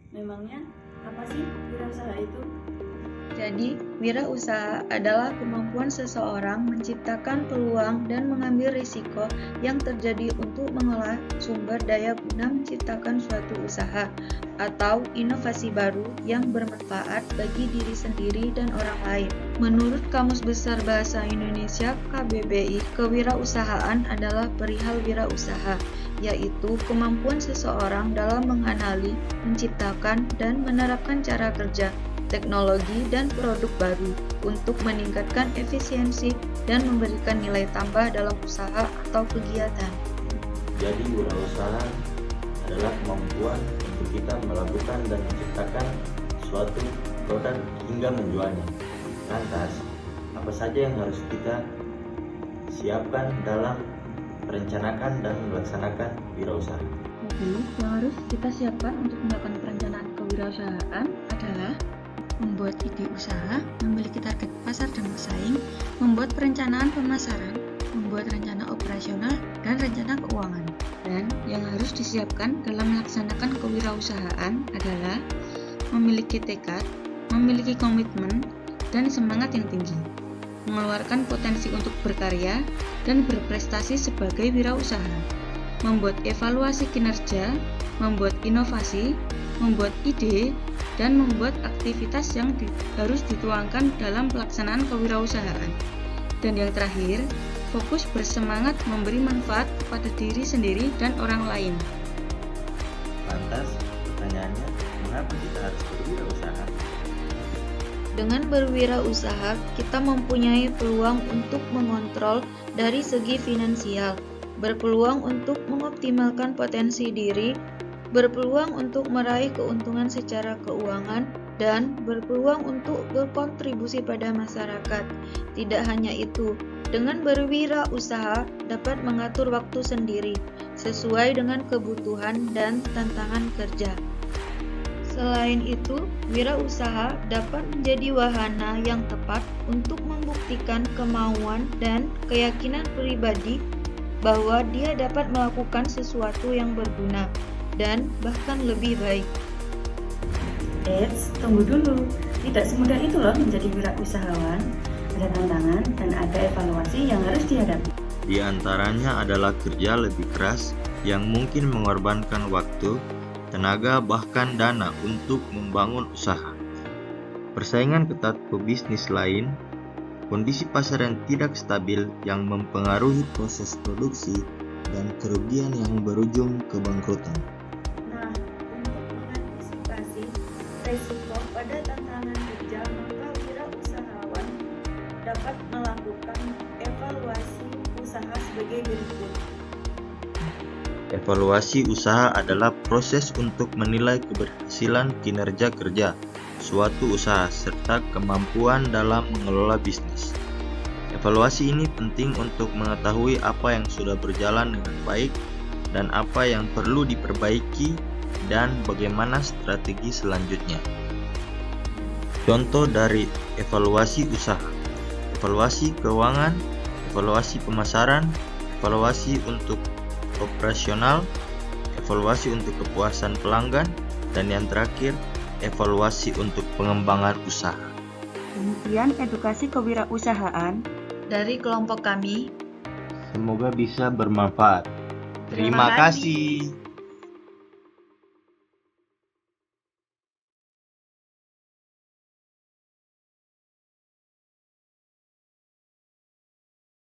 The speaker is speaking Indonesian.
Memangnya apa sih wirausaha itu? Jadi, wirausaha adalah kemampuan seseorang menciptakan peluang dan mengambil risiko yang terjadi untuk mengolah sumber daya guna menciptakan suatu usaha atau inovasi baru yang bermanfaat bagi diri sendiri dan orang lain. Menurut Kamus Besar Bahasa Indonesia KBBI, kewirausahaan adalah perihal wirausaha, yaitu kemampuan seseorang dalam mengenali, menciptakan, dan menerapkan cara kerja, teknologi, dan produk baru untuk meningkatkan efisiensi dan memberikan nilai tambah dalam usaha atau kegiatan. Jadi wirausaha adalah kemampuan untuk kita melakukan dan menciptakan suatu produk hingga menjualnya. Lantas, apa saja yang harus kita siapkan dalam merencanakan dan melaksanakan wirausaha? Jadi, yang harus kita siapkan untuk melakukan perencanaan kewirausahaan adalah membuat ide usaha, memiliki target pasar dan pesaing, membuat perencanaan pemasaran, membuat rencana operasional, dan rencana keuangan. Dan yang harus disiapkan dalam melaksanakan kewirausahaan adalah memiliki tekad, memiliki komitmen, dan semangat yang tinggi, mengeluarkan potensi untuk berkarya dan berprestasi sebagai wirausaha, membuat evaluasi kinerja, membuat inovasi, membuat ide, dan membuat aktivitas yang harus dituangkan dalam pelaksanaan kewirausahaan. Dan yang terakhir, fokus bersemangat memberi manfaat kepada diri sendiri dan orang lain. Lantas, pertanyaannya, mengapa kita harus berwirausaha? Dengan berwirausaha, kita mempunyai peluang untuk mengontrol dari segi finansial, berpeluang untuk mengoptimalkan potensi diri, berpeluang untuk meraih keuntungan secara keuangan, dan berpeluang untuk berkontribusi pada masyarakat. Tidak hanya itu, dengan berwirausaha dapat mengatur waktu sendiri, sesuai dengan kebutuhan dan tantangan kerja. Selain itu, wirausaha dapat menjadi wahana yang tepat untuk membuktikan kemauan dan keyakinan pribadi bahwa dia dapat melakukan sesuatu yang berguna dan bahkan lebih baik. Eits, tunggu dulu. Tidak semudah itu loh menjadi wirausahawan. Ada tantangan dan ada evaluasi yang harus dihadapi. Di antaranya adalah kerja lebih keras yang mungkin mengorbankan waktu, tenaga, bahkan dana untuk membangun usaha. Persaingan ketat pebisnis lain, kondisi pasar yang tidak stabil yang mempengaruhi proses produksi, dan kerugian yang berujung kebangkrutan. Nah, untuk mengantisipasi resiko pada tantangan kerja, maka wirausahawan dapat melakukan evaluasi usaha sebagai berikut. Evaluasi usaha adalah proses untuk menilai keberhasilan kinerja kerja suatu usaha serta kemampuan dalam mengelola bisnis. Evaluasi ini penting untuk mengetahui apa yang sudah berjalan dengan baik dan apa yang perlu diperbaiki dan bagaimana strategi selanjutnya. Contoh dari evaluasi usaha: evaluasi keuangan, evaluasi pemasaran, evaluasi untuk operasional, evaluasi untuk kepuasan pelanggan, dan yang terakhir, evaluasi untuk pengembangan usaha. Demikian edukasi kewirausahaan Dari kelompok kami, Semoga bisa bermanfaat. Terima kasih.